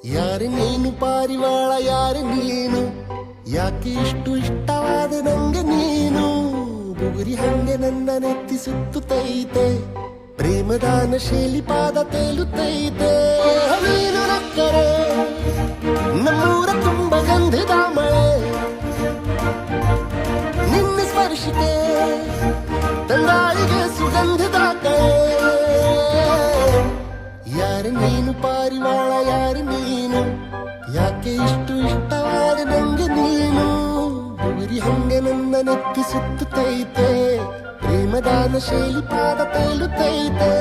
ಯಾರು ನೀನು ಪಾರಿವಾಳ, ಯಾರು ನೀನು, ಯಾಕೆ ಇಷ್ಟು ಇಷ್ಟವಾದ ನಂಗೆ ನೀನು. ಬುಗುರಿ ಹಂಗೆ ನನ್ನ ನೆತ್ತಿ ಸುತ್ತುತ್ತೈತೆ, ಪ್ರೇಮದಾನ ಶೈಲಿ ಪಾದ ತೇಲುತ್ತೈತೆ. ನೀನು ನಕ್ಕರೆ ನಮ್ಮೂರ ತುಂಬ ಗಂಧದ ಮಳೆ, ನಿನ್ನ ಸ್ಪರ್ಶಿಕೆ ತಂಗಾಳಿಗೆ ಸುಗಂಧದ ಕಳೆ. ಯಾರು ನೀನು ಪಾರಿವಾಳ, ಯಾರು ನೀನು, ಯಾಕೆ ಇಷ್ಟು ಇಷ್ಟವಾದ ನಂಗೆ ನೀನು. ಬುಗುರಿ ಹಂಗೆ ನನ್ನ ನೆತ್ತಿ ಸುತ್ತುತ್ತೈತೆ, ಪ್ರೇಮದಾನ ಶೈಲಿ ಪಾದ ತೇಲುತ್ತೈತೆ.